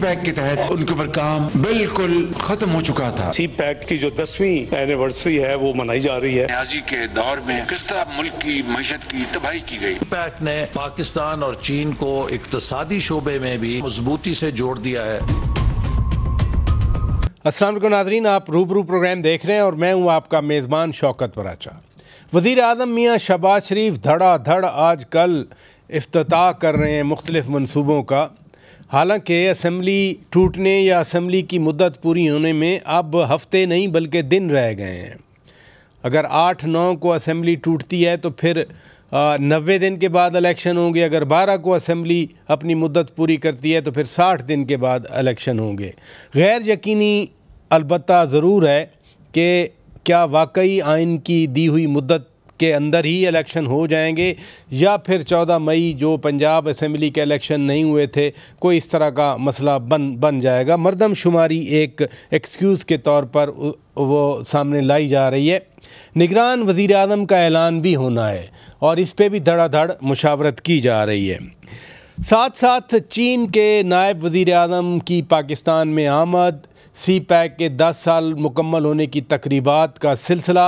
Pack के तहत उनके ऊपर काम बिल्कुल खत्म हो चुका था। सी पैक की जो 10वीं एनिवर्सरी है वो मनाई जा रही है। आज के दौर में किस तरह मुल्क की मईशत की तबाही की गई। पैक ने पाकिस्तान और चीन को इक्तिसादी शोबे में भी मजबूती से जोड़ दिया है। अस्सलाम वालेकुम नाज़रीन, आप रूबरू प्रोग्राम देख रहे हैं और मैं हूं आपका मेज़बान शौकत वराचा। वज़ीर आज़म मियाँ शहबाज शरीफ धड़ाधड़ आज कल इफ्तिताह कर रहे हैं मुख्तलिफ़ मनसूबों का। हालांकि असम्बली टूटने या असम्बली की मुद्दत पूरी होने में अब हफ्ते नहीं बल्कि दिन रह गए हैं। अगर 8-9 को असम्बली टूटती है तो फिर 90 दिन के बाद इलेक्शन होंगे। अगर 12 को असम्बली अपनी मुद्दत पूरी करती है तो फिर 60 दिन के बाद इलेक्शन होंगे। गैर यकीनी अलबत्ता ज़रूर है कि क्या वाकई आइन की दी हुई मुद्दत के अंदर ही इलेक्शन हो जाएंगे या फिर 14 मई जो पंजाब असम्बली के इलेक्शन नहीं हुए थे कोई इस तरह का मसला बन जाएगा। मरदमशुमारी एक एक्सक्यूज़ के तौर पर वो सामने लाई जा रही है। निगरान वज़ीर आज़म का ऐलान भी होना है और इस पे भी धड़ाधड़ मुशावरत की जा रही है। साथ साथ चीन के नायब वज़ीर आज़म की पाकिस्तान में आमद, सी पैक के 10 साल मुकम्मल होने की तकरीबात का सिलसिला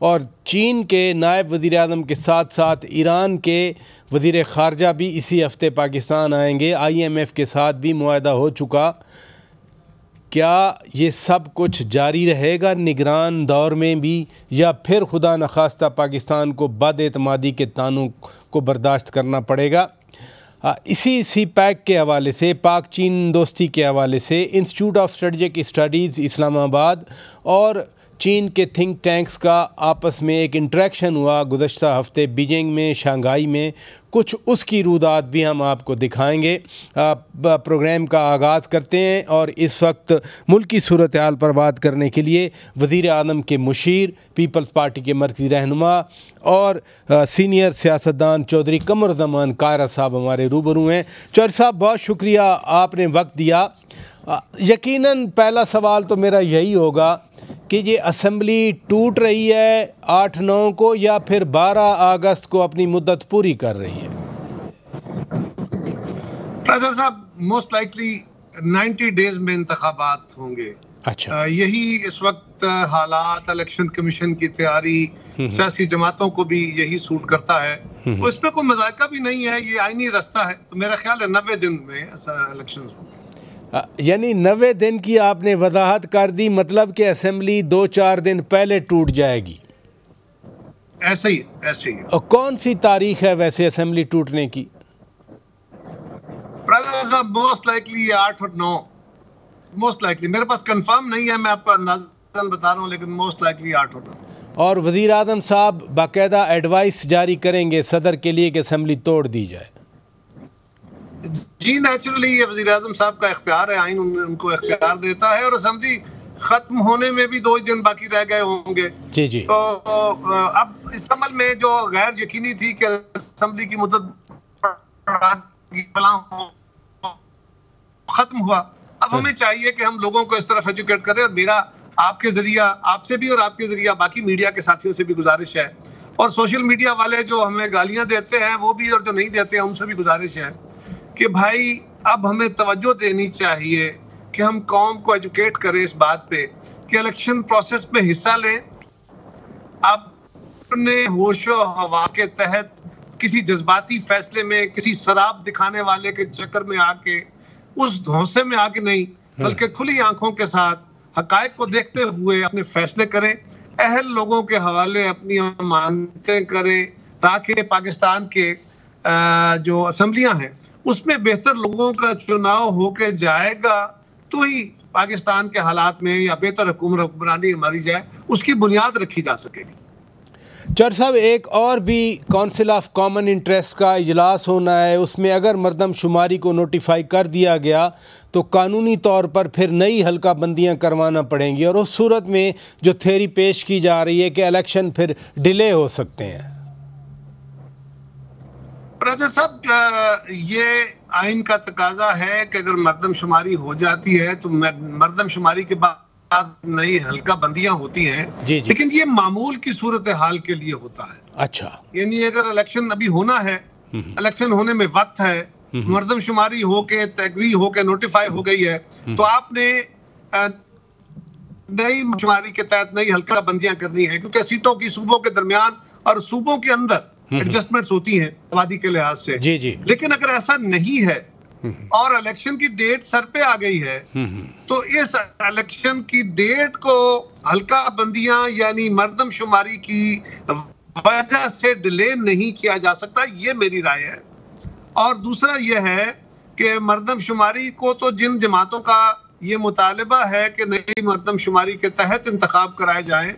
और चीन के नायब वज़ीर आज़म के साथ साथ ईरान के वज़ीर ख़ारजा भी इसी हफ़्ते पाकिस्तान आएंगे। IMF के साथ भी मुआहदा हो चुका। क्या ये सब कुछ जारी रहेगा निगरान दौर में भी या फिर खुदा नखास्ता पाकिस्तान को बदएतमादी के तानों को बर्दाश्त करना पड़ेगा? इसी सी पैक के हवाले से, पाक चीन दोस्ती के हवाले से institute of strategic studies Islamabad और चीन के थिंक टैंक्स का आपस में एक इंटरेक्शन हुआ गुज़श्ता हफ़्ते बीजिंग में, शंघाई में। कुछ उसकी रूदात भी हम आपको दिखाएंगे। प्रोग्राम का आगाज़ करते हैं और इस वक्त मुल्क की सूरत हाल पर बात करने के लिए वज़ीर आज़म के मुशीर, पीपल्स पार्टी के मरकज़ी रहनुमा और सीनियर सियासतदान चौधरी कमरुज़्ज़मान कायरा साहब हमारे रूबरू हैं। चौधरी साहब, बहुत शुक्रिया आपने वक्त दिया। यकीनन पहला सवाल तो मेरा यही होगा कि ये असम्बली टूट रही है 8-9 को या फिर 12 अगस्त को अपनी मुद्दत पूरी कर रही है? राजा साहब, मोस्ट लाइकली 90 डेज में इंतखाबात होंगे। अच्छा, यही इस वक्त हालात, इलेक्शन कमीशन की तैयारी, सियासी जमातों को भी यही सूट करता है। तो इसमें कोई मजाका भी नहीं है, ये आईनी रास्ता है। तो मेरा ख्याल है 90 दिन में इलेक्शन होंगे। यानी 90 दिन की आपने वजाहत कर दी, मतलब कि असम्बली 2-4 दिन पहले टूट जाएगी। ऐसे ही है। और कौन सी तारीख है वैसे असम्बली टूटने की? मोस्ट लाइकली 8 और 9, मोस्ट लाइकली। मेरे पास कंफर्म नहीं है, मैं आपको अंदाज़न बता रहा हूँ, लेकिन मोस्ट लाइकली 8 और 9। और वज़ीर आज़म साहब बाकायदा एडवाइस जारी करेंगे सदर के लिए कि असम्बली तोड़ दी जाए? जी, नेचुरली ये वज़ीर आज़म साहब का इख्तियार है, आइन उनको इख्तियार देता है। और असेंबली खत्म होने में भी 2 दिन बाकी रह गए होंगे। जी जी। तो अब इस अमल में जो गैर यकीनी थी कि असेंबली की मुद्दत खत्म हुआ, अब हमें चाहिए कि हम लोगों को इस तरफ एजुकेट करें। और मेरा आपके जरिया, आपसे भी और आपके जरिया बाकी मीडिया के साथियों से भी गुजारिश है, और सोशल मीडिया वाले जो हमें गालियां देते हैं वो भी, और जो नहीं देते हैं उनसे भी गुजारिश है कि भाई अब हमें तवज्जो देनी चाहिए कि हम कौम को एजुकेट करें इस बात पे कि इलेक्शन प्रोसेस में हिस्सा लें। अपने होशो हवा के तहत किसी जज्बाती फैसले में, किसी शराब दिखाने वाले के चक्कर में आके, उस धौंसे में आके नहीं, बल्कि खुली आंखों के साथ हकायक को देखते हुए अपने फैसले करें। अहल लोगों के हवाले अपनी अमानतें करें ताकि पाकिस्तान के जो असम्बलियां हैं उसमें बेहतर लोगों का चुनाव होके जाएगा तो ही पाकिस्तान के हालात में या बेहतर हुक्मरानी हमारी जाए, उसकी बुनियाद रखी जा सकेगी। चौधरी साहब, एक और भी काउंसिल ऑफ कॉमन इंटरेस्ट का इजलास होना है। उसमें अगर मरदमशुमारी को नोटिफाई कर दिया गया तो कानूनी तौर पर फिर नई हल्का बंदियाँ करवाना पड़ेंगी और उस सूरत में जो थ्योरी पेश की जा रही है कि इलेक्शन फिर डिले हो सकते हैं। राजा साहब, ये आइन का तकाजा है कि अगर मरदमशुमारी हो जाती है तो मरदमशुमारी के बाद नई हल्का बंदियां होती हैं। जी जी। लेकिन ये मामूल की सूरत हाल के लिए होता है। अच्छा, यानी अगर इलेक्शन अभी होना है, इलेक्शन होने में वक्त है, मर्दमशुमारी होके तैगरी होके नोटिफाई हो गई है, तो आपने नई शुमारी के तहत नई हल्का बंदियां करनी है, क्योंकि सीटों की सूबों के दरमियान और सूबों के अंदर एडजस्टमेंट्स होती हैं आबादी के लिहाज से। जी जी। लेकिन अगर ऐसा नहीं है और इलेक्शन की डेट सर पे आ गई है, तो इस इलेक्शन की डेट को हल्का बंदियां यानी मर्दमशुमारी की वजह से डिले नहीं किया जा सकता, ये मेरी राय है। और दूसरा यह है कि मर्दमशुमारी को तो जिन जमातों का ये मुतालबा है कि नई मर्दमशुमारी के तहत इंतखाब कराए जाएं,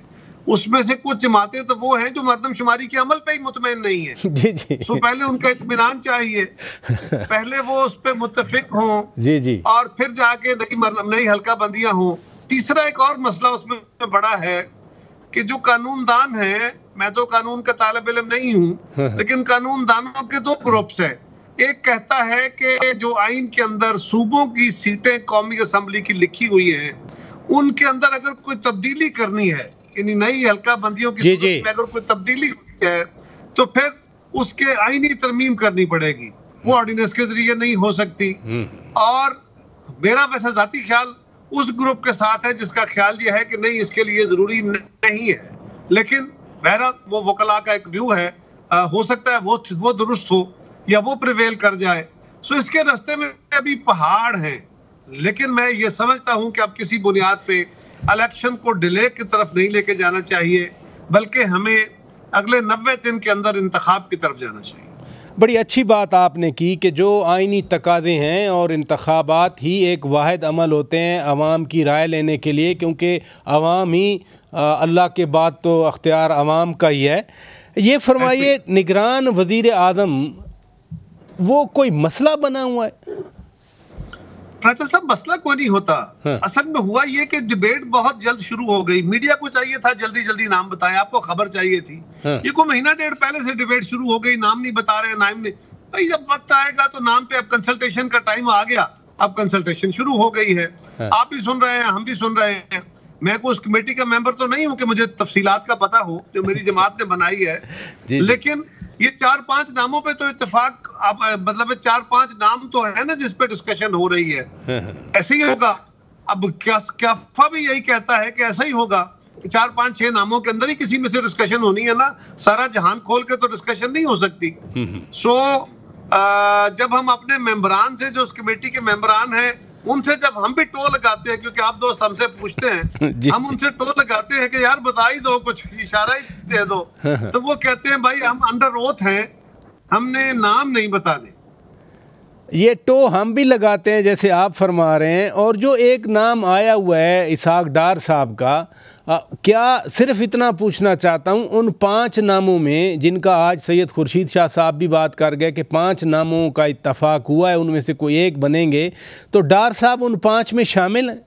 उसमें से कुछ जमातें तो वो हैं जो मर्दमशुमारी के अमल पे ही मुतमईन नहीं है। जी जी। तो पहले उनका इत्मीनान चाहिए, पहले वो उस पे मुत्तफिक हों, जी जी, और फिर जाके नई हल्का बंदियां हों। तीसरा एक और मसला उसमें बड़ा है कि जो कानूनदान है, मैं तो कानून का तालिब इल्म नहीं हूँ, लेकिन कानूनदानों के दो ग्रुप्स हैं। एक कहता है कि जो आइन के अंदर सूबों की सीटें कौमी असम्बली की लिखी हुई हैं, उनके अंदर अगर कोई तब्दीली करनी है, यानी नई हल्का बंदियों की सूरत में अगर कोई तब्दीली है, तो फिर उसके आईनी तरमीम करनी पड़ेगी, वो ऑर्डिनेंस के जरिए नहीं हो सकती। और मेरा वैसा जाती ख्याल उस ग्रुप के साथ है जिसका ख्याल यह है कि नहीं, इसके लिए जरूरी नहीं है। लेकिन बहरहाल वो वकला का एक व्यू है, हो सकता है वो दुरुस्त हो या वो प्रिवेल कर जाए। सो इसके रास्ते में अभी पहाड़ हैं, लेकिन मैं ये समझता हूं कि अब किसी बुनियाद पे इलेक्शन को डिले की तरफ नहीं लेके जाना चाहिए, बल्कि हमें अगले 90 दिन के अंदर इंतखाब की तरफ जाना चाहिए। बड़ी अच्छी बात आपने की कि जो आइनी तकाज़े हैं और इंतखाबात ही एक वाहिद अमल होते हैं अवाम की राय लेने के लिए, क्योंकि अवाम ही अल्लाह के बाद तो अख्तियार अवाम का ही है। ये फरमाइए, निगरान वज़ीर आज़म वो कोई मसला बना हुआ है? प्राचा साहब, मसला कोई नहीं होता। असल में हुआ ये कि डिबेट बहुत जल्द शुरू हो गई। मीडिया को चाहिए था जल्दी जल्दी नाम बताएं, आपको खबर चाहिए थी। ये को महीना डेढ़ पहले से डिबेट शुरू हो गई, नाम नहीं बता रहे, नाम नहीं। भाई जब वक्त आएगा तो नाम पे अब कंसल्टेशन का टाइम आ गया, अब कंसल्टेशन शुरू हो गई है। आप भी सुन रहे हैं, हम भी सुन रहे हैं। मैं कोई उस कमेटी का मेंबर तो नहीं हूँ कि मुझे तफसीलात का पता हो, जो मेरी जमात ने बनाई है। लेकिन ये 4-5 नामों पे तो इत्तेफाक, मतलब 4-5 नाम तो है ना जिस पे डिस्कशन हो रही है। ऐसे ही होगा। अब क्या भी यही कहता है कि ऐसा ही होगा कि 4-5-6 नामों के अंदर ही किसी में से डिस्कशन होनी है ना, सारा जहान खोल के तो डिस्कशन नहीं हो सकती। सो जब हम अपने मेंबरान से, जो उस कमेटी के मेंबरान हैं, उनसे जब हम भी टो लगाते हैं, क्योंकि आप दोस्त हमसे पूछते हैं, हम उनसे टो लगाते हैं कि यार बता ही दो, कुछ इशारा ही दे दो, तो वो कहते हैं भाई हम अंडर ओथ हैं, हमने नाम नहीं बताने। ये टो हम भी लगाते हैं जैसे आप फरमा रहे हैं। और जो एक नाम आया हुआ है इसहाक डार साहब का, क्या सिर्फ इतना पूछना चाहता हूँ, उन 5 नामों में जिनका आज सैयद खुर्शीद शाह साहब भी बात कर गए कि 5 नामों का इत्तफाक हुआ है, उनमें से कोई एक बनेंगे, तो डार साहब उन 5 में शामिल हैं?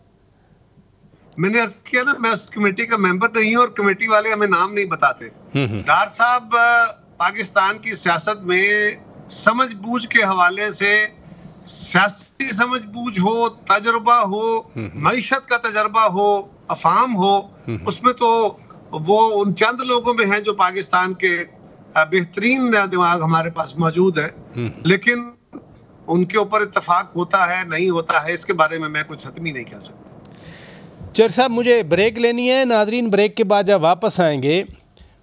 मैंने अर्ज किया ना, मैं उस कमेटी का मेंबर नहीं हूँ और कमेटी वाले हमें नाम नहीं बताते। डार साहब पाकिस्तान की सियासत में समझ बूझ के हवाले से, सियासी समझ बूझ हो, तजर्बा हो, मईशत का तजर्बा हो, अफाम हो, उसमें तो वो उन चंद लोगों में हैं जो पाकिस्तान के बेहतरीन दिमाग हमारे पास मौजूद है। लेकिन उनके ऊपर इत्तेफाक होता है नहीं होता है, इसके बारे में मैं कुछ हतमी नहीं कह सकता। चर साहब, मुझे ब्रेक लेनी है। नाजरीन, ब्रेक के बाद जब वापस आएंगे,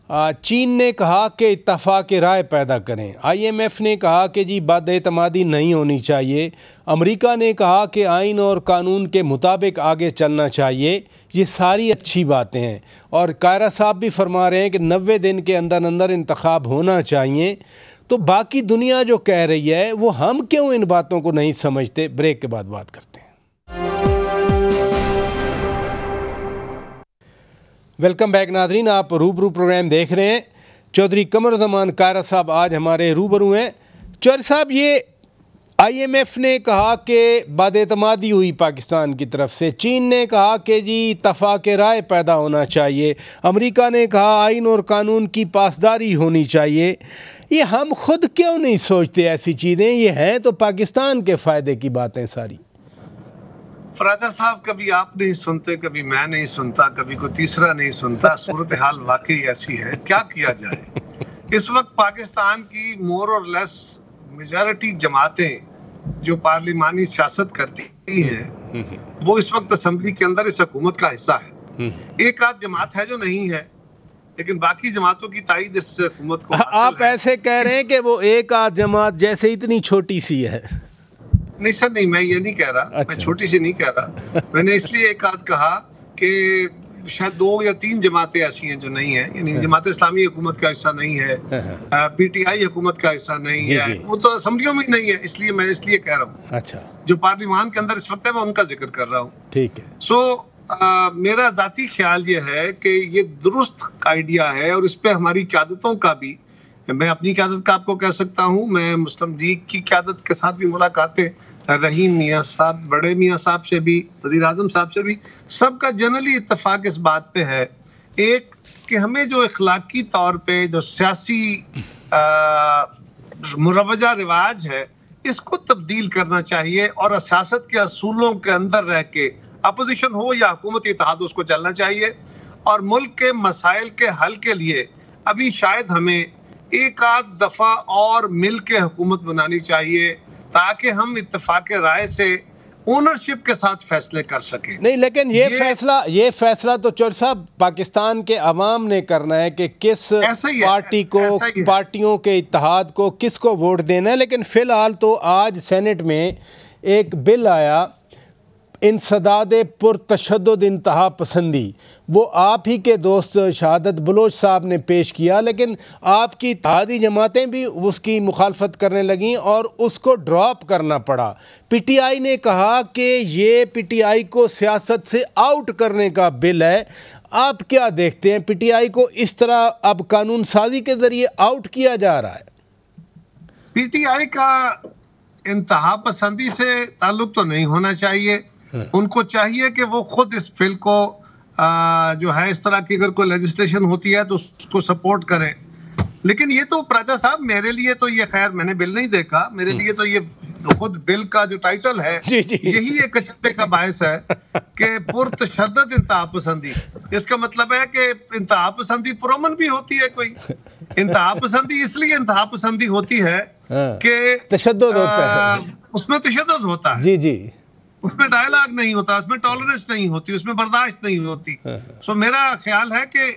चीन ने कहा कि इत्तफाक राय पैदा करें, IMF ने कहा कि जी बद-एतमादी नहीं होनी चाहिए, अमेरिका ने कहा कि आइन और कानून के मुताबिक आगे चलना चाहिए। ये सारी अच्छी बातें हैं और कायरा साहब भी फरमा रहे हैं कि 90 दिन के अंदर अंदर इंतखाब होना चाहिए। तो बाकी दुनिया जो कह रही है, वो हम क्यों इन बातों को नहीं समझते? ब्रेक के बाद बात करते हैं। वेलकम बैक नाजरीन, आप रूबरू प्रोग्राम देख रहे हैं। चौधरी कमरुज़्ज़मान कायरा साहब आज हमारे रूबरू हैं। चौधरी साहब, ये IMF ने कहा कि बद-एतमादी हुई पाकिस्तान की तरफ से, चीन ने कहा कि जी इत्तफाक राय पैदा होना चाहिए, अमेरिका ने कहा आइन और कानून की पासदारी होनी चाहिए। ये हम खुद क्यों नहीं सोचते ऐसी चीज़ें? ये हैं तो पाकिस्तान के फ़ायदे की बातें सारी। फराजा साहब, कभी आप नहीं सुनते, कभी मैं नहीं सुनता, कभी कोई तीसरा नहीं सुनता। सूरत हाल वाकई ऐसी है, क्या किया जाए। इस वक्त पाकिस्तान की मोर और लेस मेजॉरिटी जमातें जो पार्लिमानी सियासत करती है वो इस वक्त असेंबली के अंदर इस हुकूमत का हिस्सा है। एक आध जमात है जो नहीं है, लेकिन बाकी जमातों की ताईद इस हुकूमत को आप ऐसे कह रहे हैं कि वो एक आध जमात जैसे इतनी छोटी सी है? नहीं सर, नहीं, मैं ये नहीं कह रहा। अच्छा। मैं छोटी सी नहीं कह रहा। मैंने इसलिए एक आध कहा कि शायद 2 या 3 जमातें ऐसी हैं जो नहीं है, यानी जमात इस्लामी हुकूमत का हिस्सा नहीं है, पीटीआई हुकूमत का हिस्सा नहीं है, वो तो असेंबलियों में नहीं है, इसलिए मैं इसलिए कह रहा हूँ। अच्छा, जो पार्लिमान के अंदर इस वक्त है मैं उनका जिक्र कर रहा हूँ। ठीक है। सो मेरा जाती ख्याल ये है कि ये दुरुस्त आइडिया है और इस पे हमारी क़यादतों का भी, मैं अपनी क़यादत का आपको कह सकता हूँ, मैं मुस्लिम लीग की क़यादत के साथ भी मुलाकातें, रहीम मियाँ साहब, बड़े मियाँ साहब से भी, वज़ीर आज़म साहब से भी, सबका जनरली इत्तेफाक इस बात पे है, एक कि हमें जो इखलाकी तौर पे जो सियासी मुरवजा रिवाज है इसको तब्दील करना चाहिए और सियासत के असूलों के अंदर रह के, अपोजिशन हो या हुकूमती इत्तेहाद, उसको चलना चाहिए। और मुल्क के मसाइल के हल के लिए अभी शायद हमें एक आध दफ़ा और मिल के हुकूमत बनानी चाहिए ताकि हम इत्तेफाक राय से ओनरशिप के साथ फैसले कर सकें। नहीं, लेकिन ये फैसला तो चौधरी साहब पाकिस्तान के अवाम ने करना है कि किस पार्टी को, पार्टियों के इत्तेहाद को किसको वोट देना है। लेकिन फ़िलहाल तो आज सेनेट में एक बिल आया, इंसदाद पुरतशद्दुद इंतहा पसंदी, वो आप ही के दोस्त शहादत बलोच साहब ने पेश किया, लेकिन आपकी इत्तेहादी जमातें भी उसकी मुखालफत करने लगीं और उसको ड्रॉप करना पड़ा। पीटीआई ने कहा कि ये पीटीआई को सियासत से आउट करने का बिल है। आप क्या देखते हैं, पीटीआई को इस तरह अब कानून साजी के ज़रिए आउट किया जा रहा है? पीटीआई का इंतहा पसंदी से ताल्लुक तो नहीं होना चाहिए। उनको चाहिए कि वो खुद इस बिल को जो है, इस तरह की अगर कोई लेजिस्लेशन होती है तो उसको सपोर्ट करें। लेकिन ये तो प्राचा साहब, मेरे लिए तो ये, खैर मैंने बिल नहीं देखा, मेरे लिए तो ये खुद बिल का जो टाइटल है यही एक कचरे का बायस है कि पुरतशद्दुद इंतहा पसंदी। इसका मतलब है कि इंतहा पसंदी पुरअमन भी होती है कोई। इंतहा पसंदी इसलिए इंतहा पसंदी होती है कि तशद्दुद होता है, उसमें तशद्दुद होता है। जी जी, उसमें डायलॉग नहीं होता, उसमें टॉलरेंस नहीं होती, उसमें बर्दाश्त नहीं होती। सो मेरा ख्याल है कि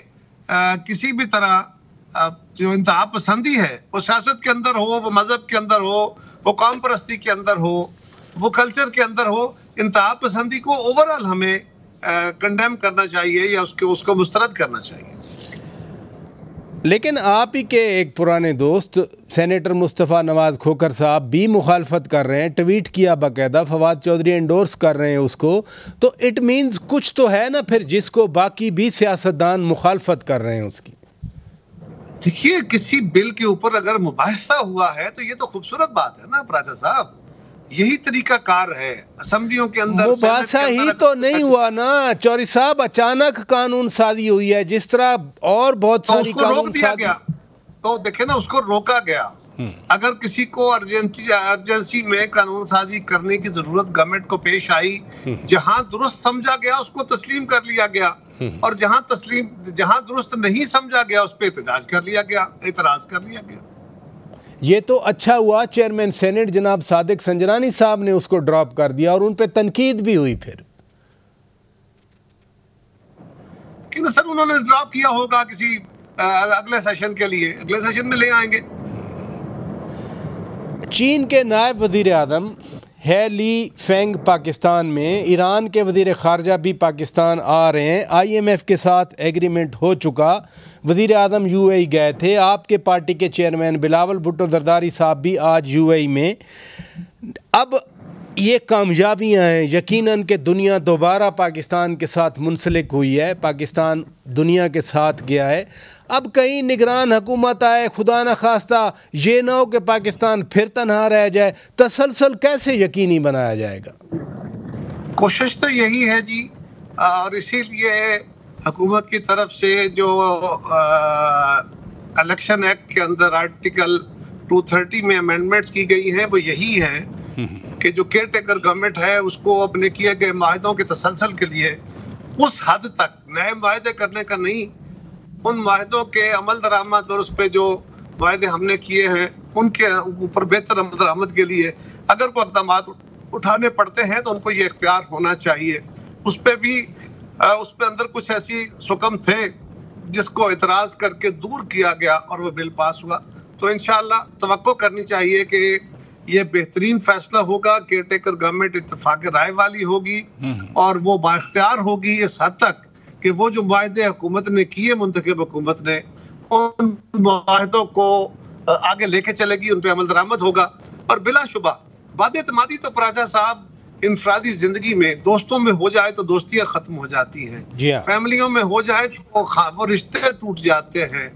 किसी भी तरह जो इंतहा पसंदी है वो सियासत के अंदर हो, वो मजहब के अंदर हो, वो कौम परस्ती के अंदर हो, वो कल्चर के अंदर हो, इंतहा पसंदी को ओवरऑल हमें कंडेम करना चाहिए या उसको मुस्तरद करना चाहिए। लेकिन आप ही के एक पुराने दोस्त सेनेटर मुस्तफ़ा नवाज़ खोखर साहब भी मुखालफत कर रहे हैं, ट्वीट किया बाकायदा, फवाद चौधरी एंडोर्स कर रहे हैं उसको, तो इट मीन्स कुछ तो है ना फिर जिसको बाकी भी सियासतदान मुखालफत कर रहे हैं उसकी। देखिए, किसी बिल के ऊपर अगर मुबाहिसा हुआ है तो ये तो खूबसूरत बात है ना प्राचा साहब, यही तरीका कार है असेंबलियों के अंदर। मुबाहिसा ही तो नहीं हुआ ना चौधरी साहब, अचानक कानून साजी हुई है, जिस तरह और बहुत सारी कानून साजी। तो देखे ना, उसको रोका गया। अगर किसी को अर्जेंसी में कानून साजी करने की जरूरत गवर्नमेंट को पेश आई, जहां दुरुस्त समझा गया उसको तस्लीम कर लिया गया, और जहां दुरुस्त नहीं समझा गया उस पर एतराज कर लिया गया। ये तो अच्छा हुआ चेयरमैन सेनेट जनाब सादिक संजरानी साहब ने उसको ड्रॉप कर दिया और उन पे तनकीद भी हुई फिर। कि सर उन्होंने ड्रॉप किया होगा किसी अगले सेशन के लिए, अगले सेशन में ले आएंगे। चीन के नायब वज़ीर आज़म है ली फेंग पाकिस्तान में, ईरान के वज़ीर ख़ारजा भी पाकिस्तान आ रहे हैं, IMF के साथ एग्रीमेंट हो चुका, वज़ीर आज़म UAE गए थे, आपके पार्टी के चेयरमैन बिलावल भुट्टो जरदारी साहब भी आज UAE में। अब ये कामयाबियाँ हैं यकीनन कि दुनिया दोबारा पाकिस्तान के साथ मुंसलिक हुई है, पाकिस्तान दुनिया के साथ गया है। अब कहीं निगरान हुकूमत आए, खुदा न खास्ता ये ना हो कि पाकिस्तान फिर तनहा रह जाए, तसलसल कैसे यकीनी बनाया जाएगा? कोशिश तो यही है जी, और इसीलिए हुकूमत की तरफ से जो इलेक्शन एक्ट के अंदर आर्टिकल 230 में अमेंडमेंट्स की गई हैं वो यही है कि जो केयर टेकर गवर्नमेंट है उसको अपने किए गए माहदों के तसलसल के लिए उस हद तक नए वायदे करने का नहीं, उन वायदों के अमल दरामद और उस पर जो वायदे हमने किए हैं उनके ऊपर बेहतर अमल दरामद के लिए अगर कोई इक़दाम उठाने पड़ते हैं तो उनको ये इख्तियार होना चाहिए। उस पर भी उस पे अंदर कुछ ऐसी सुकम थे जिसको इतराज करके दूर किया गया और वो बिल पास हुआ। तो इंशाअल्लाह तवक्को करनी चाहिए कि ये बेहतरीन फैसला होगा, केयर टेकर गवर्नमेंट इत्तेफाक राय वाली होगी और वो बाख्तियार होगी इस हद तक कि वो जो मुआहदे हुकूमत ने किए, मुंतखब हुकूमत ने, उन मुआहदों को आगे लेके चलेगी, उन पे अमल दरामद होगा। और बिलाशुबा वादे-ए-एतमादी तो पराचा साहब इंफरादी जिंदगी में, दोस्तों में हो जाए तो दोस्तियां खत्म हो जाती हैं, फैमिलियों में हो जाए तो वो रिश्ते टूट जाते हैं,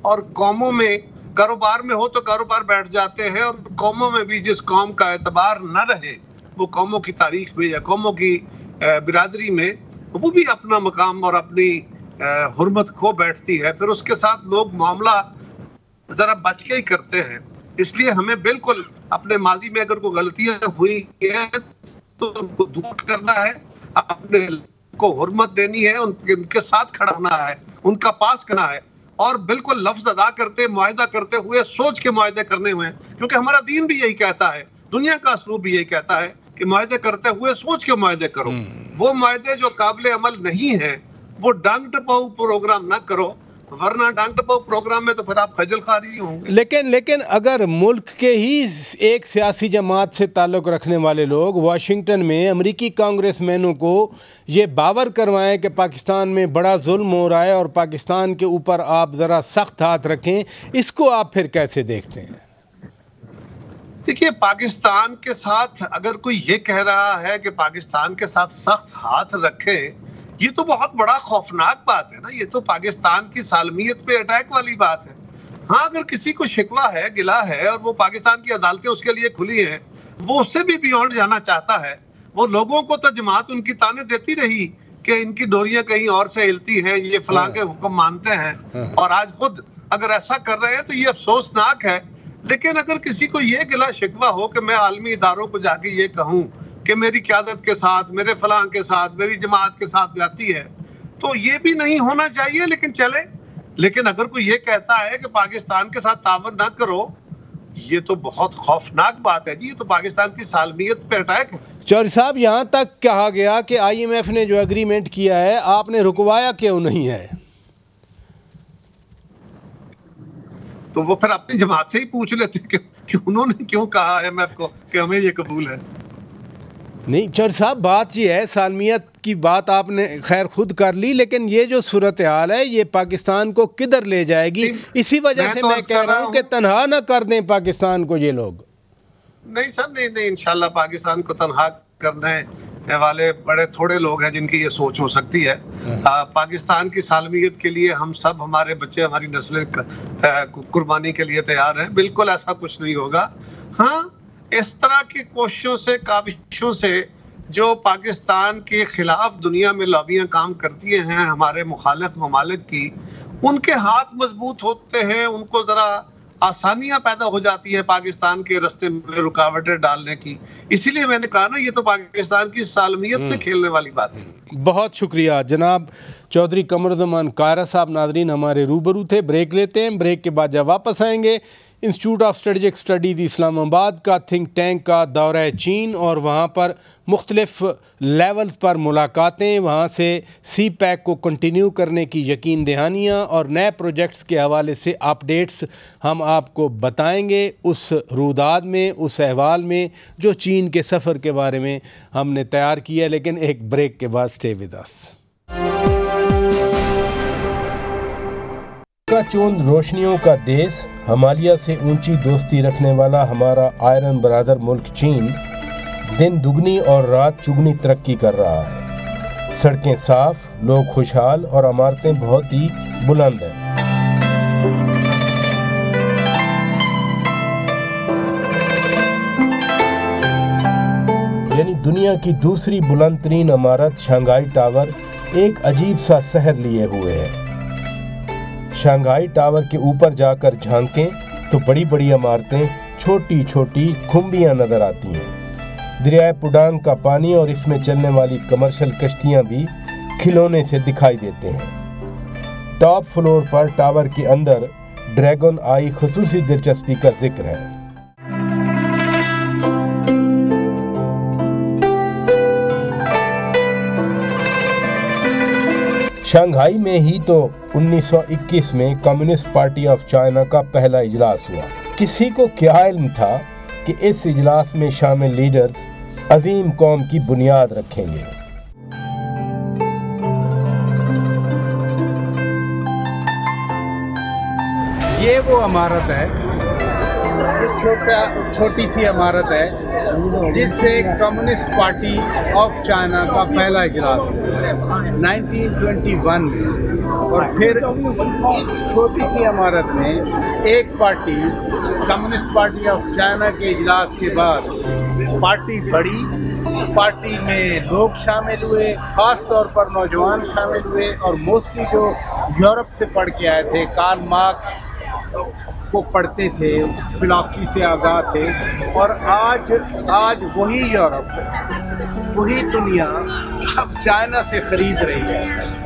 और कौमों में, कारोबार में हो तो कारोबार बैठ जाते हैं, और कौमों में भी जिस कौम का एतबार न रहे वो कौमों की तारीख में या कौमों की बिरादरी में वो भी अपना मकाम और अपनी हुर्मत खो बैठती है। फिर उसके साथ लोग मामला जरा बच के ही करते हैं। इसलिए हमें बिल्कुल अपने माजी में अगर कोई गलतियां हुई है तो उनको दूर करना है, अपने को हुर्मत देनी है, उनके साथ खड़ा होना है, उनका पास करना है, और बिल्कुल लफ्ज अदा करते, मुआहदा करते हुए सोच के मुआहदे करने हुए, क्योंकि हमारा दीन भी यही कहता है, दुनिया का असलूब भी यही कहता है कि मुआहदे करते हुए सोच के मुआहदे करो। वो मुआहदे जो काबिल अमल नहीं है वो डांग टपाऊ प्रोग्राम ना करो, वरना डांग टपाऊ प्रोग्राम में तो फिर आप खजल खारी होंगे। लेकिन अगर मुल्क के ही एक सियासी जमात से ताल्लुक़ रखने वाले लोग वाशिंगटन में अमरीकी कांग्रेसमैनों को ये बावर करवाएं कि पाकिस्तान में बड़ा जुल्म हो रहा है और पाकिस्तान के ऊपर आप ज़रा सख्त हाथ रखें, इसको आप फिर कैसे देखते हैं? देखिए, पाकिस्तान के साथ अगर कोई ये कह रहा है कि पाकिस्तान के साथ सख्त हाथ रखे, ये तो बहुत बड़ा खौफनाक बात है ना। ये तो पाकिस्तान की सालमियत पे अटैक वाली बात है। हाँ, अगर किसी को शिकवा है, गिला है, और वो पाकिस्तान की अदालतें उसके लिए खुली हैं, वो उससे भी बियॉन्ड जाना चाहता है, वो लोगों को तो जमात उनकी ताने देती रही कि इनकी डोरियां कहीं और से हिलती हैं, ये फलां के हुक्म मानते हैं, और आज खुद अगर ऐसा कर रहे हैं तो ये अफसोसनाक है। लेकिन अगर किसी को ये गिला शिकवा हो कि मैं आलमी इदारों को जाके ये कहूँ कि मेरी क़यादत के साथ, मेरे फलां के साथ, मेरी जमात के साथ जाती है, तो ये भी नहीं होना चाहिए। लेकिन चले, लेकिन अगर कोई ये कहता है कि पाकिस्तान के साथ तावन ना करो, ये तो बहुत खौफनाक बात है जी। ये तो पाकिस्तान की सालमियत पे अटैक है। चौधरी साहब, यहाँ तक कहा गया कि IMF ने जो एग्रीमेंट किया है आपने रुकवाया क्यों नहीं है? तो वो फिर अपनी जमात से ही पूछ लेते कि उन्होंने क्यों कहा IMF को कि हमें ये कबूल है। नहीं चौधरी साहब, बात ये है, सालमियत की बात आपने खैर खुद कर ली, लेकिन ये जो सूरत हाल है ये पाकिस्तान को किधर ले जाएगी? इसी वजह से मैं कह रहा हूँ कि तनहा ना कर दें पाकिस्तान को ये लोग। नहीं सर, नहीं, इंशाल्लाह पाकिस्तान को तनहा करने वाले बड़े थोड़े लोग हैं जिनकी ये सोच हो सकती है। पाकिस्तान की सालमियत के लिए हम सब, हमारे बच्चे, हमारी नस्लें कुर्बानी के लिए तैयार हैं। बिल्कुल ऐसा कुछ नहीं होगा। हाँ, इस तरह की कोशिशों से, काविशों से जो पाकिस्तान के खिलाफ दुनिया में लॉबियां काम करती हैं हमारे मुखालिफ ममालिक की, उनके हाथ मजबूत होते हैं, उनको ज़रा आसानियां पैदा हो जाती है पाकिस्तान के रास्ते में रुकावटें डालने की। इसीलिए मैंने कहा ना, ये तो पाकिस्तान की सालमियत से खेलने वाली बात है। बहुत शुक्रिया जनाब चौधरी कमरुज़्ज़मान कायरा साहब। नाज़रीन, हमारे रूबरू थे। ब्रेक लेते हैं, ब्रेक के बाद जब वापस आएंगे, institute of strategic studies Islamabad का थिंक टैंक का दौरा चीन और वहाँ पर मुख्तलिफ लेवल्स पर मुलाकातें, वहाँ से CPEC को कंटिन्यू करने की यकीन दहानियाँ और नए प्रोजेक्ट्स के हवाले से अपडेट्स हम आपको बताएंगे उस रुदाद में, उस अहवाल में जो चीन के सफ़र के बारे में हमने तैयार किया। लेकिन एक ब्रेक के बाद स्टे विद अस। का चोंद रोशनियों का देश, हिमालय से ऊंची दोस्ती रखने वाला हमारा आयरन बरादर मुल्क चीन दिन दुगनी और रात चुगनी तरक्की कर रहा है। सड़कें साफ, लोग खुशहाल और इमारतें बहुत ही बुलंद हैं। यानी दुनिया की दूसरी बुलंद तरीन इमारत शंघाई टावर एक अजीब सा सहर लिए हुए है। शंघाई टावर के ऊपर जाकर झांकें तो बड़ी बड़ी इमारतें छोटी छोटी खुम्बियाँ नजर आती हैं। दरियाए पुडांग का पानी और इसमें चलने वाली कमर्शियल कश्तियाँ भी खिलौने से दिखाई देते हैं। टॉप फ्लोर पर टावर के अंदर ड्रैगन आई खुसूसी दिलचस्पी का जिक्र है। शंघाई में ही तो 1921 में कम्युनिस्ट पार्टी ऑफ चाइना का पहला इजलास हुआ। किसी को क्या इल्म था कि इस इजलास में शामिल लीडर्स अजीम कौम की बुनियाद रखेंगे। ये वो इमारत है, छोटी सी इमारत है जिससे कम्युनिस्ट पार्टी ऑफ चाइना का पहला इजलास हुआ 1921 में। और फिर इस छोटी सी इमारत में एक party, communist party of China के इजलास के बाद पार्टी बढ़ी, पार्टी में लोग शामिल हुए, ख़ास तौर पर नौजवान शामिल हुए और मोस्टली जो यूरोप से पढ़ के आए थे, कार्ल मार्क्स को पढ़ते थे, उस फिलॉसफी से आगाह थे। और आज वही यूरोप, वही दुनिया अब चाइना से खरीद रही है।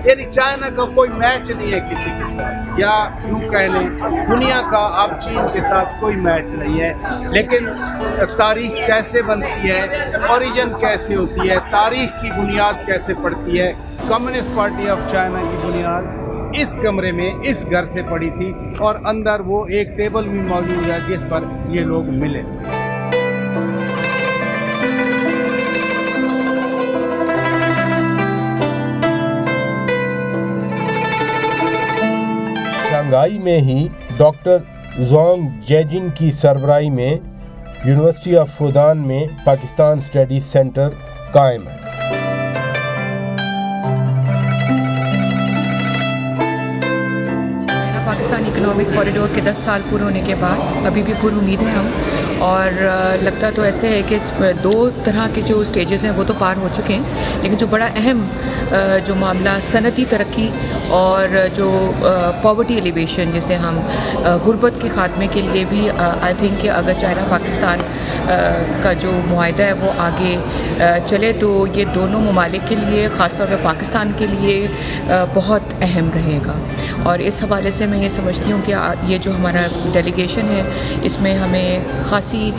यानी चाइना का कोई मैच नहीं है किसी के साथ, या यूँ कह लें दुनिया का अब चीन के साथ कोई मैच नहीं है। लेकिन तारीख कैसे बनती है, ओरिजिन कैसे होती है, तारीख की बुनियाद कैसे पड़ती है, कम्युनिस्ट पार्टी ऑफ चाइना की बुनियाद इस कमरे में, इस घर से पड़ी थी। और अंदर वो एक टेबल भी मौजूद है जिस पर ये लोग मिले। शंघाई में ही डॉक्टर जोंग जेजिन की सरबराही में यूनिवर्सिटी ऑफ फुदान में पाकिस्तान स्टडीज सेंटर कायम है। पाकिस्तान इकोनॉमिक कॉरिडोर के 10 साल पूरे होने के बाद अभी भी पूरी उम्मीद है हम, और लगता तो ऐसे है कि दो तरह के जो स्टेजेस हैं वो तो पार हो चुके हैं, लेकिन जो बड़ा अहम जो मामला सनती तरक्की और जो पॉवर्टी एलिवेशन, जैसे हम गुर्बत के ख़ात्मे के लिए भी आई थिंक कि अगर चाइना पाकिस्तान का जो मुआहदा है वो आगे चले तो ये दोनों ममालिक के लिए, ख़ास तौर पर पाकिस्तान के लिए बहुत अहम रहेगा। और इस हवाले से मैं ये समझती हूँ कि ये जो हमारा डेलीगेशन है इसमें हमें ख़ासी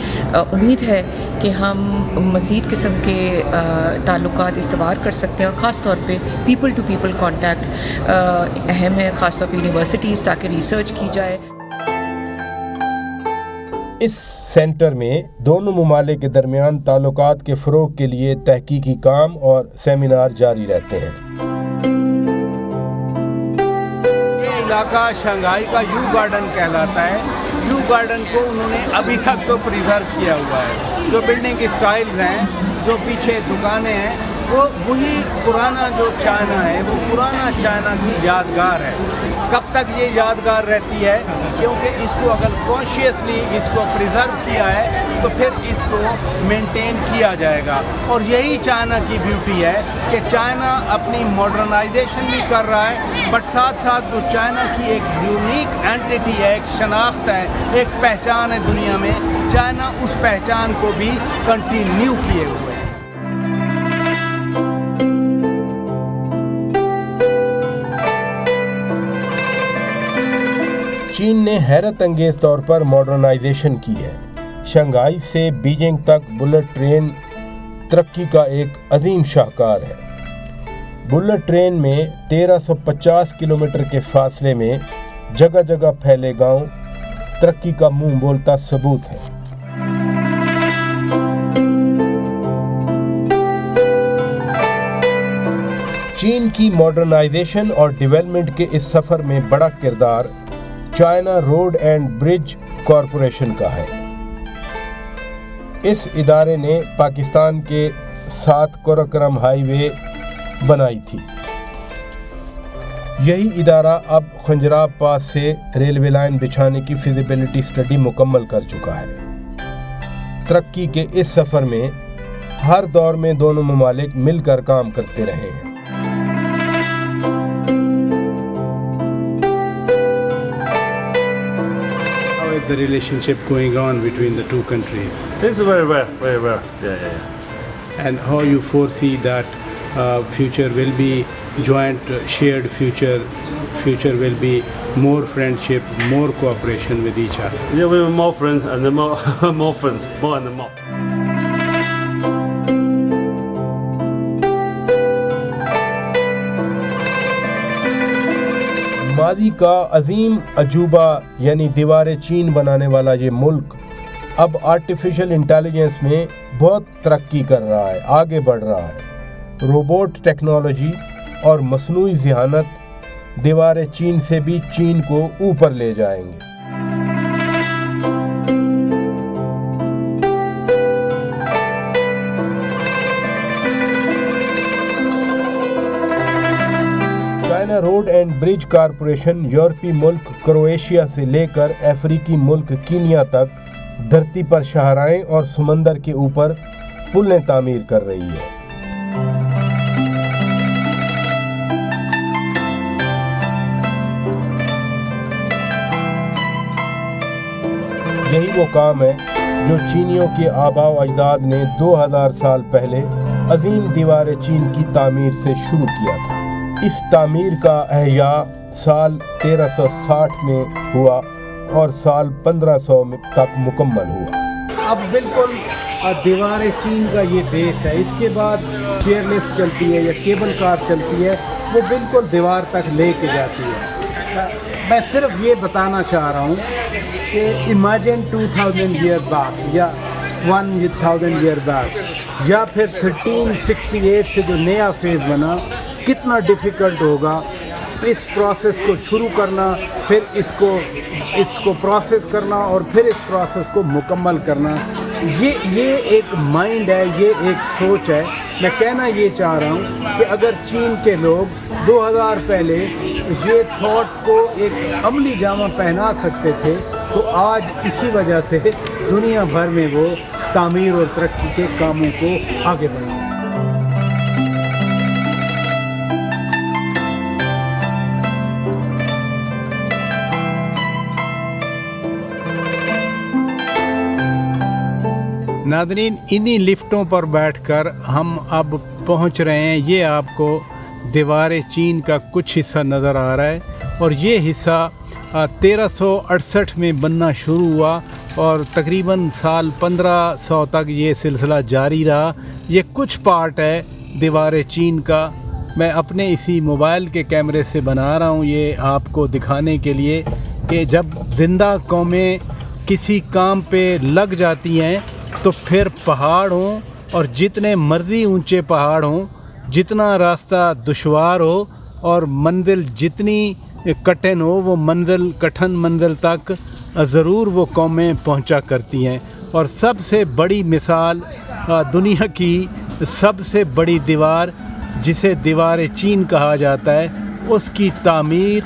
उम्मीद है कि हम मज़ीद किस्म के ताल्लुकात इस्तवार कर सकते हैं। और ख़ास तौर पे पीपल टू पीपल कॉन्टैक्ट अहम है, ख़ास तौर पे यूनिवर्सिटीज़, ताकि रिसर्च की जाए। इस सेंटर में दोनों ममालिक के दरमियान ताल्लुकात के फ़रोग़ के लिए तहकीकी काम और सेमिनार जारी रहते हैं। ये इलाका शंघाई का यू गार्डन कहलाता है। यू गार्डन को उन्होंने अभी तक तो प्रिजर्व किया हुआ है। जो बिल्डिंग के स्टाइल्स हैं, जो पीछे दुकानें हैं, वो वही पुराना जो चाइना है, वो पुराना चाइना की यादगार है। कब तक ये यादगार रहती है? क्योंकि इसको अगर कॉन्शियसली इसको प्रिजर्व किया है तो फिर इसको मेंटेन किया जाएगा। और यही चाइना की ब्यूटी है कि चाइना अपनी मॉडर्नाइजेशन भी कर रहा है, बट साथ साथ जो चाइना की एक यूनिक एंटिटी है, एक शनाख्त है, एक पहचान है दुनिया में, चाइना उस पहचान को भी कंटिन्यू किए हुए है। चीन ने हैरत अंगेज तौर पर मॉडर्नाइजेशन की है। शंघाई से बीजिंग तक बुलेट ट्रेन तरक्की का एक अजीम शाहकार है। बुलेट ट्रेन में 1350 किलोमीटर के फासले में जगह जगह फैले गांव तरक्की का मुंह बोलता सबूत है। चीन की मॉडर्नाइजेशन और डेवलपमेंट के इस सफ़र में बड़ा किरदार China road and bridge corporation का है। इस इदारे ने पाकिस्तान के साथ कोरकरम हाईवे बनाई थी। यही इदारा अब खंजराब पास से रेलवे लाइन बिछाने की फिजिबिलिटी स्टडी मुकम्मल कर चुका है। तरक्की के इस सफ़र में हर दौर में दोनों ममालिक मिलकर काम करते रहे हैं। The relationship going on between the two countries? It's very well, very well. Yeah. And how you foresee that future will be joint, shared future? Future will be more friendship, more cooperation with each other. Yeah, we were more friends and the more, more friends, more and more. माजी का अजीम अजूबा यानी दीवार चीन बनाने वाला ये मुल्क अब आर्टिफिशियल इंटेलिजेंस में बहुत तरक्की कर रहा है, आगे बढ़ रहा है। रोबोट टेक्नोलॉजी और मसनूई ज़हानत दीवार चीन से भी चीन को ऊपर ले जाएंगे। China road and bridge corporation यूरोपीय मुल्क क्रोएशिया से लेकर अफ्रीकी मुल्क कीनिया तक धरती पर शाहराएं और समंदर के ऊपर पुलें तामीर कर रही है। यही वो काम है जो चीनियों के आबाओ अजदाद ने 2000 साल पहले अजीम दीवार चीन की तामीर से शुरू किया था। इस तामीर का अहया साल 1360 में हुआ और साल 1500 तक मुकम्मल हुआ। अब बिल्कुल दीवार चीन का ये बेस है, इसके बाद चेयर लिफ्ट चलती है या केबल कार चलती है, वो बिल्कुल दीवार तक लेके जाती है। मैं सिर्फ ये बताना चाह रहा हूँ कि इमेजिन 2000 ईयर बैक या 1000 ईयर बैक या फिर 1368 से जो नया फेज़ बना, कितना डिफ़िकल्ट होगा इस प्रोसेस को शुरू करना, फिर इसको प्रोसेस करना और फिर इस प्रोसेस को मुकम्मल करना। ये एक माइंड है, ये एक सोच है। मैं कहना ये चाह रहा हूँ कि अगर चीन के लोग 2000 पहले ये थॉट को एक अमली जामा पहना सकते थे, तो आज इसी वजह से दुनिया भर में वो तामीर और तरक्की के कामों को आगे बढ़ाएं। नाज़रीन, इन्हीं लिफ्टों पर बैठकर हम अब पहुंच रहे हैं। ये आपको दीवार चीन का कुछ हिस्सा नज़र आ रहा है और ये हिस्सा 1368 में बनना शुरू हुआ और तकरीबन साल 1500 तक ये सिलसिला जारी रहा। ये कुछ पार्ट है दीवार चीन का। मैं अपने इसी मोबाइल के कैमरे से बना रहा हूँ ये आपको दिखाने के लिए कि जब ज़िंदा कौमें किसी काम पे लग जाती हैं तो फिर पहाड़ हों और जितने मर्ज़ी ऊंचे पहाड़ हों, जितना रास्ता दुश्वार हो और मंजिल जितनी कठिन हो, वो कठिन मंजिल तक ज़रूर वो कौमें पहुंचा करती हैं। और सबसे बड़ी मिसाल दुनिया की सबसे बड़ी दीवार, जिसे दीवार चीन कहा जाता है, उसकी तामीर,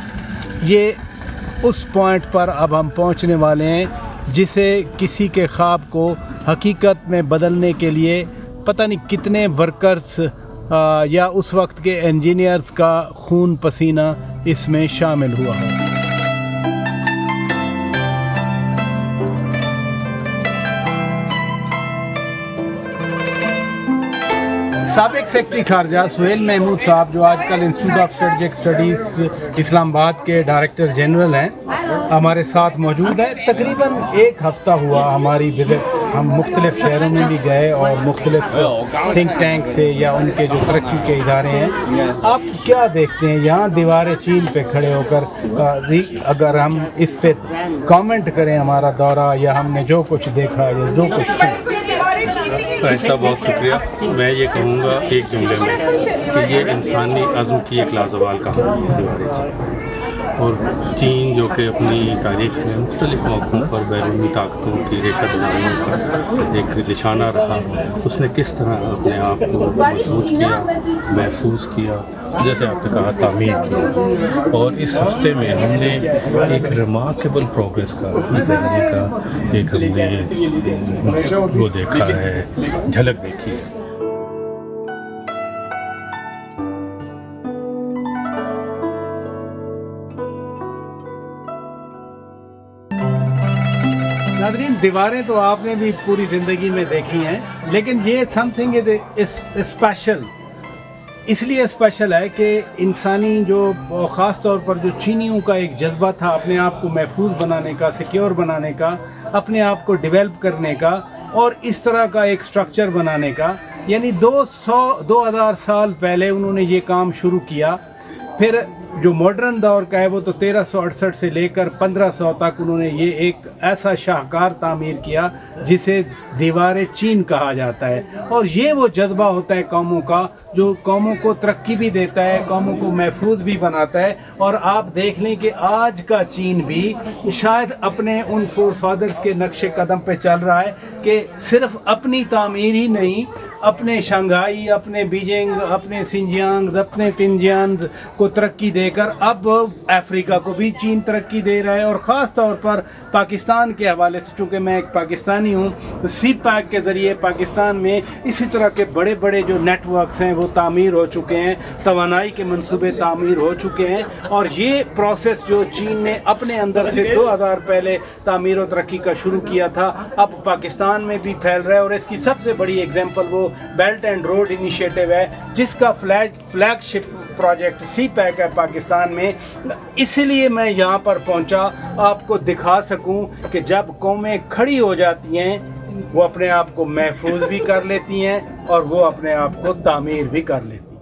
ये उस पॉइंट पर अब हम पहुंचने वाले हैं जिसे किसी के ख्वाब को हकीकत में बदलने के लिए पता नहीं कितने वर्कर्स या उस वक्त के इंजीनियर्स का खून पसीना इसमें शामिल हुआ है। साबिक सेक्रेटरी खारजा सुहेल महमूद साहब, जो आजकल institute of strategic studies Islamabad के डायरेक्टर जनरल हैं, हमारे साथ मौजूद है। तकरीबन एक हफ़्ता हुआ हमारी विज़िट, हम मुख्तलिफ़ शहरों में भी गए और मुख्तलिफ़ थिंक टैंक से या उनके जो तरक्की के इदारे हैं। आप क्या देखते हैं यहाँ दीवार चीन पे खड़े होकर, अगर हम इस पे कमेंट करें हमारा दौरा या हमने जो कुछ देखा या जो कुछ सुना? ऐसा बहुत शुक्रिया। मैं ये कहूँगा एक जुमले में कि ये इंसानी अज़्म की एक लाजवाल कहानी है दीवार चीन। और चीन जो कि अपनी तारीख में मुख्तलिफ मौक़ों पर बैरूनी ताकतों की रेशा दरारों का एक निशाना रहा, उसने किस तरह अपने आप को महसूस किया, महफूज किया, जैसे आपने कहा तामीर किया। और इस हफ्ते में हमने एक रिमार्केबल प्रोग्रेस का दर्जे का एक हमने वो देखा है, झलक देखी है। नाज़रीन, दीवारें तो आपने भी पूरी ज़िंदगी में देखी हैं, लेकिन ये समथिंग स्पेशल इसलिए स्पेशल है कि इंसानी जो ख़ास तौर पर जो चीनियों का एक जज्बा था अपने आप को महफूज बनाने का, सिक्योर बनाने का, अपने आप को डेवलप करने का और इस तरह का एक स्ट्रक्चर बनाने का, यानी 2000 साल पहले उन्होंने ये काम शुरू किया। फिर जो मॉडर्न दौर का है वो तो 1368 से लेकर 1500 तक उन्होंने ये एक ऐसा शाहकार तामीर किया जिसे दीवार चीन कहा जाता है। और ये वो जज्बा होता है कौमों का जो कौमों को तरक्की भी देता है, कौमों को महफूज भी बनाता है। और आप देख लें कि आज का चीन भी शायद अपने उन फोर फादर्स के नक्शे कदम पे चल रहा है कि सिर्फ अपनी तामीर ही नहीं, अपने शंघाई, अपने बीजिंग, अपने सिंजियांग, अपने तिनजियांग को तरक्की देकर अब अफ्रीका को भी चीन तरक्की दे रहा है। और ख़ास तौर पर पाकिस्तान के हवाले से, चूँकि मैं एक पाकिस्तानी हूँ, तो CPEC के ज़रिए पाकिस्तान में इसी तरह के बड़े बड़े जो नेटवर्क्स हैं वो तामीर हो चुके हैं, तवानाई के मंसूबे तामीर हो चुके हैं। और ये प्रोसेस जो चीन ने अपने अंदर से 2000 पहले तामीर और तरक्की का शुरू किया था, अब पाकिस्तान में भी फैल रहा है। और इसकी सबसे बड़ी एग्जाम्पल वो बेल्ट एंड रोड इनिशिएटिव है जिसका फ्लैगशिप प्रोजेक्ट CPEC है पाकिस्तान में। इसलिए मैं यहाँ पर पहुँचा आपको दिखा सकूँ कि जब कौमें खड़ी हो जाती हैं वो अपने आप को महफूज भी कर लेती हैं और वो अपने आप को तामीर भी कर लेती हैं।